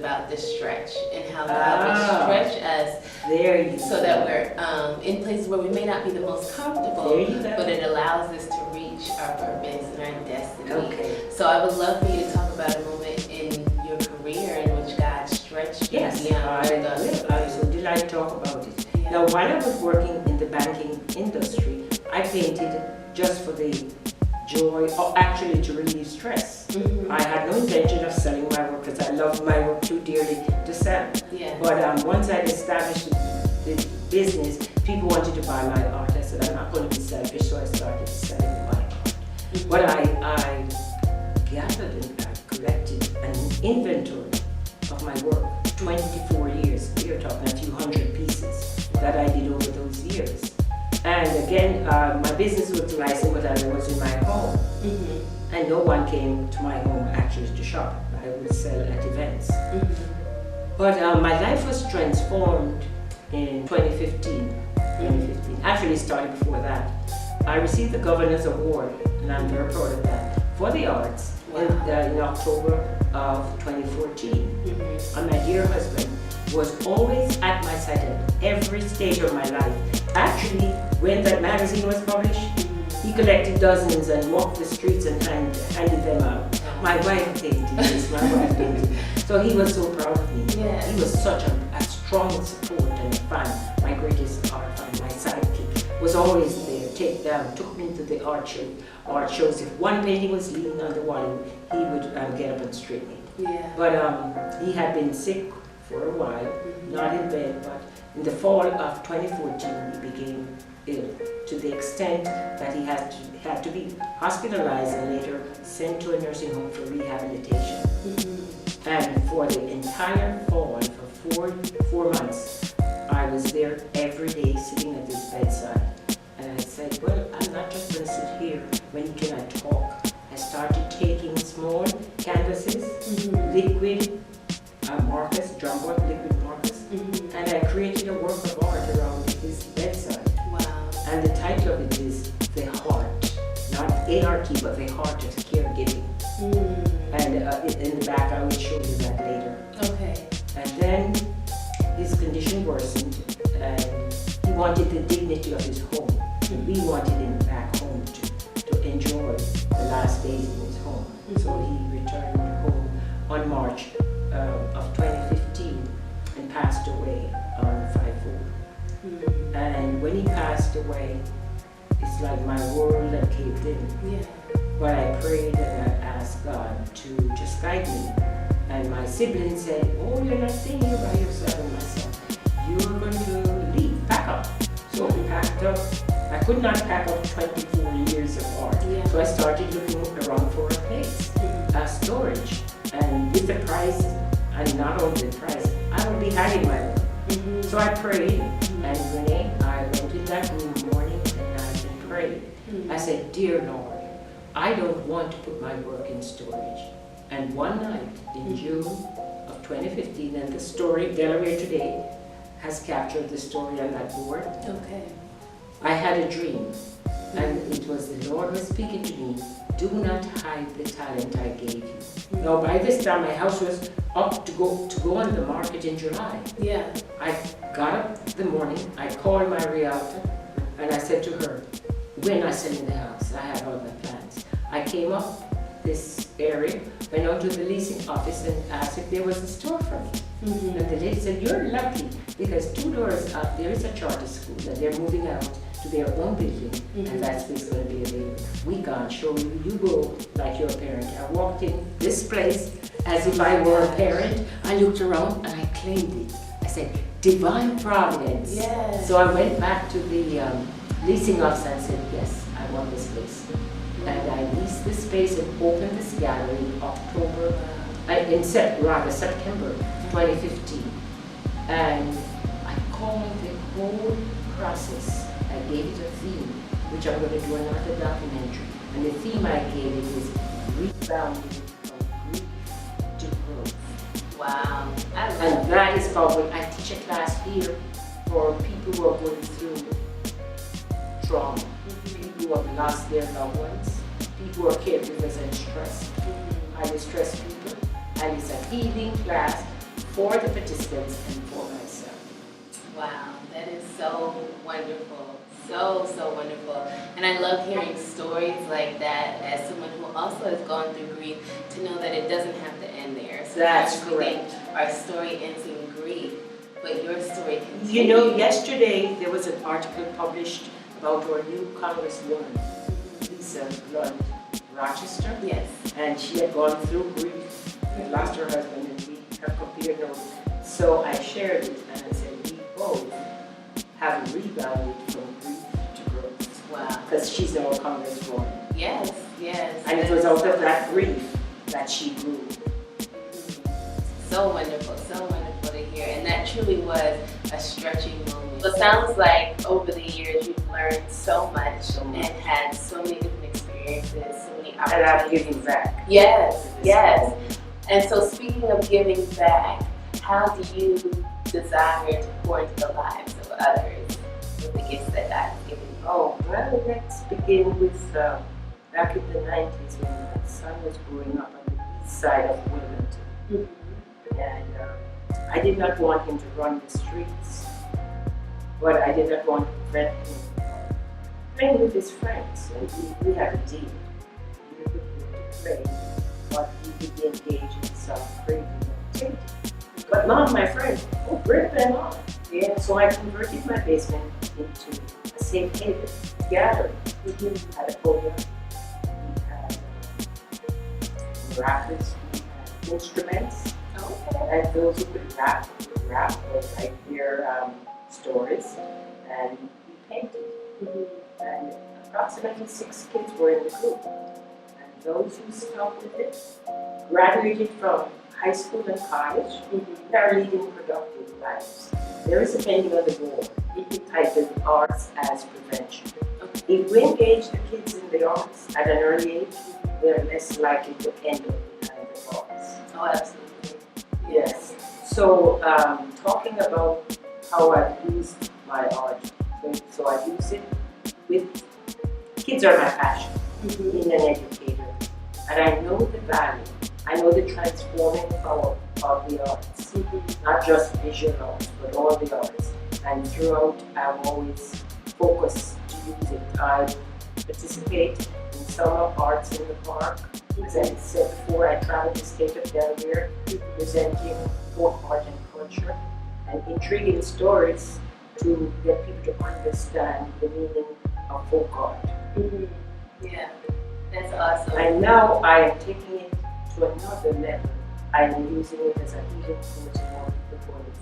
about the stretch and how God will stretch us so that we're in places where we may not be the most comfortable, but it allows us to reach our purpose and our destiny. Okay. So I would love for you to talk about a moment in your career in which God stretched you beyond I'm so delighted to talk about it. Yeah. Now, while I was working in the banking industry, I painted just for the joy, or actually to relieve stress. Mm-hmm. I had no intention of selling my work because I love my work too dearly to sell. Yeah. But once I established the business, people wanted to buy my art. I said, I'm not going to be selfish, so I started selling my art. Mm-hmm. But I gathered and I collected an inventory of my work, 24 years. We are talking a few hundred pieces that I did over those years. And again, my business was licensed, but I was in my home. Mm-hmm. And no one came to my home actually to shop. I would sell at events. Mm-hmm. But my life was transformed in 2015. Actually, it started before that. I received the Governor's Award, and I'm very proud of that, for the arts in October of 2014. Mm-hmm. And my dear husband was always at my side at every stage of my life. Actually, when that magazine was published, he collected dozens and walked the streets and handed them out. My wife painted this, my wife painted this. So he was so proud of me. Yeah. He was such a strong support and fan. My greatest art fan, my sidekick, was always there. Took me to the art shows. If one painting was leaning on the wall, he would get up and straighten it. Yeah. But he had been sick for a while, not in bed, but in the fall of 2014, he became ill to the extent that he had to be hospitalized and later sent to a nursing home for rehabilitation. Mm-hmm. And for the entire fall, for four months, I was there every day sitting at his bedside. And I said, well, I'm not just going to sit here when you cannot talk. I started taking small canvases, liquid markers, drumboard liquid markers, and I created a work of art around his bedside. Wow. And the title of it is The Heart, not A-R-T, but The Heart of Caregiving. And in the back, I will show you that later. Okay. And then his condition worsened, and he wanted the dignity of his home. And we wanted him back home to enjoy the last days in his home. So he returned home on March of 2015 and passed away on 5/4. And when he passed away, it's like my world had caved in. Yeah. But I prayed and I asked God to just guide me. And my siblings said, oh, you're not staying here by yourself. And my son, you're going to leave, pack up. So we packed up. I could not pack up 24 years of art. Yeah. So I started looking around for a place, storage. And with the price, and not only the price, I would be having my work. So I prayed, and Renee, I went in that room morning and night and prayed. I said, dear Lord, I don't want to put my work in storage. And one night in June of 2015, and the story, Delaware Today, has captured the story on that board. Okay. I had a dream, and it was the Lord was speaking to me, do not hide the talent I gave you. Now by this time my house was up to go on the market in July. Yeah. I got up the morning, I called my realtor, and I said to her, we're not selling the house, I have other plans. I came up this area, went out to the leasing office and asked if there was a store for me. And the lady said, you're lucky, because 2 doors up there is a charter school that they're moving out to their own building, and that space is going to be available. We can't show you, you go like you're a parent. I walked in this place as if I were a parent. I looked around and I claimed it. I said, divine providence. Yes. So I went back to the leasing office and said, yes, I want this place. And I leased this space and opened this gallery in September 2015. And I called the whole process, I gave it a theme, which I'm going to do another documentary. And the theme I gave it is rebounding from grief to growth. Wow. I love And that is powerful. I teach a class here for people who are going through trauma, people who have lost their loved ones, people who are caregivers and stressed. Highly stressed people. And it's a healing class for the participants and for myself. Wow, that is so wonderful. So wonderful. And I love hearing stories like that as someone who also has gone through grief, to know that it doesn't have to end there. So That's we think correct. our story ends in grief, but your story continues. You know, yesterday there was an article published about our new Congresswoman, Lisa Blunt Rochester. Yes. And she had gone through grief, had lost her husband, and we have compared notes. So I shared it and I said, we both have rebounded from grief to growth. Wow. Because she's now a Congresswoman. Yes, yes. And it was out of that grief that she grew. So wonderful to hear. And that truly was a stretching moment. So it sounds like over the years you've learned so much and had so many different experiences, so many opportunities. And I've given back. Yes, yes. And so speaking of giving back, how do you desire to pour into the lives of others with the gifts that God has given you? Oh, well, let's begin with back in the 90s when my son was growing up on the east side of Wilmington. And I did not want him to run the streets, but I did not want to prevent him from playing with his friends. And we had a deal. He would go to play, but he would be engaged in some crazy activity. But Mom, my friend, bring them on. Yeah, so I converted my basement into a safe haven gathering. We had a podium, we had maracas, we had instruments, and those who could rap or write their stories, and we painted. And approximately 6 kids were in the group. And those who stuck with it graduated from high school and college, and are leading productive lives. There is a pending on the board titled Arts as Prevention. If we engage the kids in the arts at an early age, they are less likely to end up behind the bars. Oh, absolutely. Yes. So, talking about how I've used my art, so I use it with kids are my passion, being an educator, and I know the value. I know the transforming power of the arts, not just visual arts, but all the arts. And throughout, I've always focused to use it. I participate in summer arts in the park. As I said before, I traveled the state of Delaware, presenting folk art and culture, and intriguing stories to get people to understand the meaning of folk art. Yeah, that's awesome. And now I am taking it to another level. I am using it as a healing tool to more people going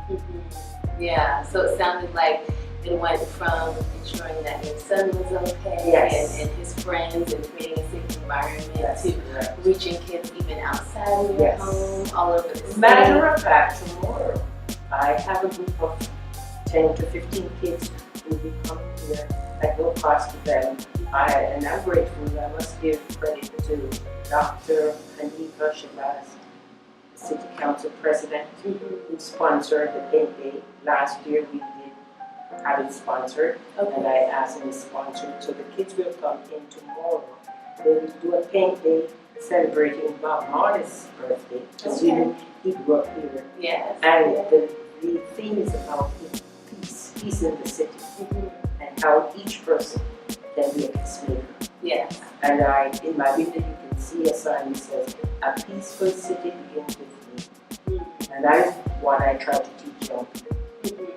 through grief. Yeah, so it sounded like it went from ensuring that your son was okay and his friends and creating a safe environment to reaching kids even outside of your home, all over the state. Matter of fact, tomorrow I have a group of 10 to 15 kids who will be coming here at no cost to them. And I'm grateful. I must give credit to Dr. Hanifa Shabazz, the City Council President, who sponsored the paint day. Last year we did have it sponsored, and I asked him to sponsor it. So the kids will come in tomorrow. They will do a paint day celebrating Bob Marley's birthday. He grew up here. Yes. And the theme is about peace in the city, and how each person can be a peacemaker. Yes. And in my window you can see a sign that says, "A peaceful city begins with me." And that is what I try to teach young people.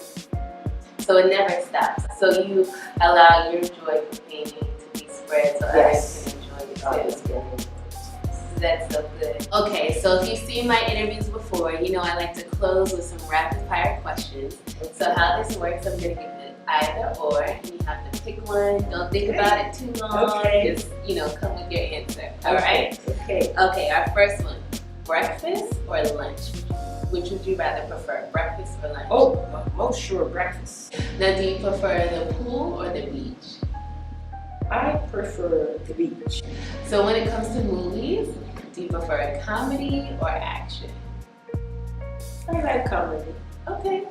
So it never stops. So you allow your joy for painting to be spread so others can enjoy it too. That's so good. Okay, so if you've seen my interviews before, you know I like to close with some rapid fire questions. So how this works, I'm going to give you either or, and you have to pick one. Don't think about it too long. Just, come with your answer. All right? Okay, our first one. Breakfast or lunch? Which would you rather prefer, breakfast or lunch? Oh, most sure breakfast. Now, do you prefer the pool or the beach? I prefer the beach. So when it comes to movies, do you prefer comedy or action? I like comedy. Okay.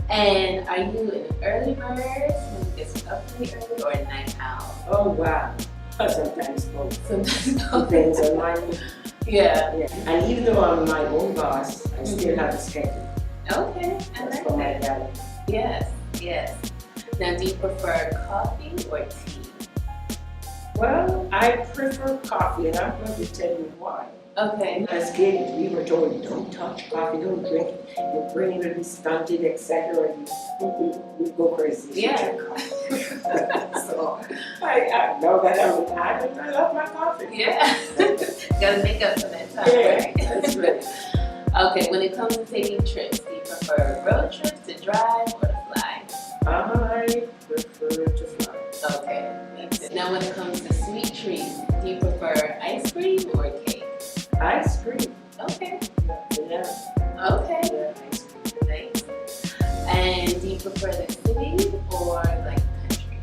And are you an early bird, when you get up really early, or a night owl? Oh wow. Sometimes both. Sometimes. Depends on my mood. Yeah. Yeah. And even though I'm my own boss, I still have a schedule. Okay. I That's like for my that. gallery. Yes. Yes. Now, do you prefer coffee or tea? Well, I prefer coffee, and I'm going to tell you why. Okay. As kids, we were told, don't touch coffee, don't drink it. Your brain will be stunted, etc. You go crazy if you Yeah. drink coffee. So, I know that I'm an addict. I love my coffee. Yeah. Gotta make up for that time, Yeah, right? that's right. Okay, when it comes to taking trips, do you prefer road trips to drive or to fly? I prefer to fly. Okay. Now, when it comes to sweet treats, do you prefer ice cream or cake? Ice cream. Okay. Yeah. Okay. Yeah, ice cream. Nice. And do you prefer the city or like country?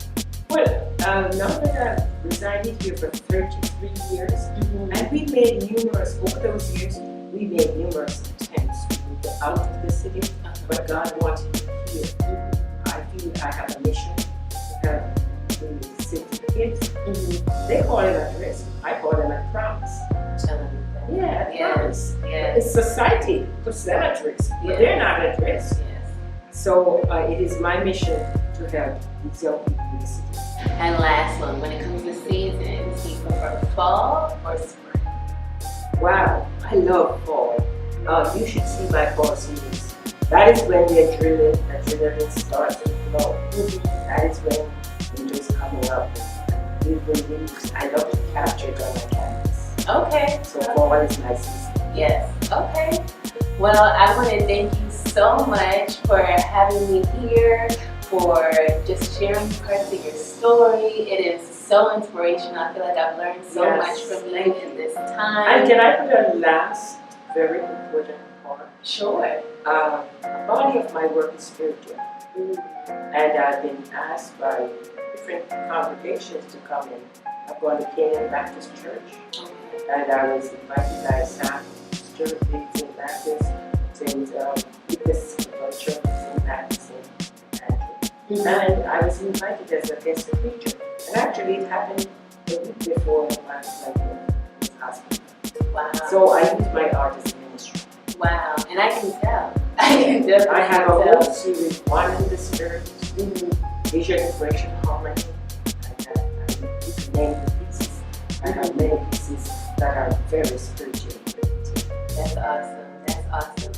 Well, now that I've resided here for 33 years, and we made numerous, over those years, we made numerous attempts to move out of the city, but God wanted me here. I feel I have a mission to help the city kids. They call it a risk. I call them a promise. Yeah, a promise. Yes. It's society puts them at risk, but they're not at risk. Yes. So it is my mission to help these young people in the city. And last one, when it comes to seasons, do you prefer fall or spring? Wow, I love fall. You should see my fall seasons. That is when the adrenaline starts to flow. That is when winter's coming up. Beautiful leaves. I love to capture it on my canvas. Okay. So fall is my season. Yes. Okay. Well, I want to thank you so much for having me here, for just sharing parts of your story. It is so inspirational. I feel like I've learned so much from you in this time. And can I put a last very important part? Sure. A body of my work is spiritual. And I've been asked by different congregations to come in. I've gone to Canaan Baptist Church, and I was invited by Sam Church, St. Baptist, St. Episcopal Church, St. Baptist, St. Andrew. And I was invited as a guest preacher. And actually it happened a week before my husband. Wow. So I use my art as a ministry. Wow. And I can tell. I can definitely I have a tell. whole series, One in the Spirit, Vision, Expression, Harmony. You can name the pieces. I have many pieces that are very spiritual. That's awesome. That's awesome.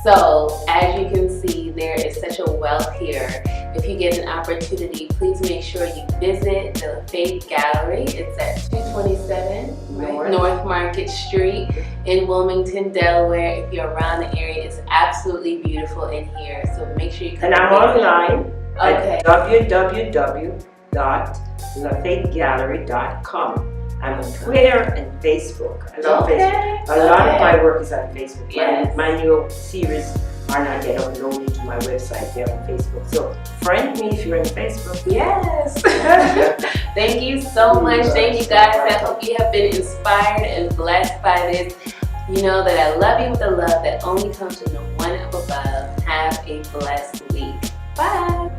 So, as you can see, there is such a wealth here. If you get an opportunity, please make sure you visit the Faith Gallery. It's at 227 North Market Street in Wilmington, Delaware. If you're around the area, it's absolutely beautiful in here. So make sure you come. And I'm online Okay. at www.lafaithgallery.com. I'm on Twitter and Facebook. I love Facebook. A lot of my work is on Facebook. Yes. My new series are not yet uploaded to my website. They're on Facebook. So friend me if you're on Facebook. Yes. Thank you so much. Thank you guys. I hope you have been inspired and blessed by this. You know that I love you with a love that only comes from the one up above. Have a blessed week. Bye.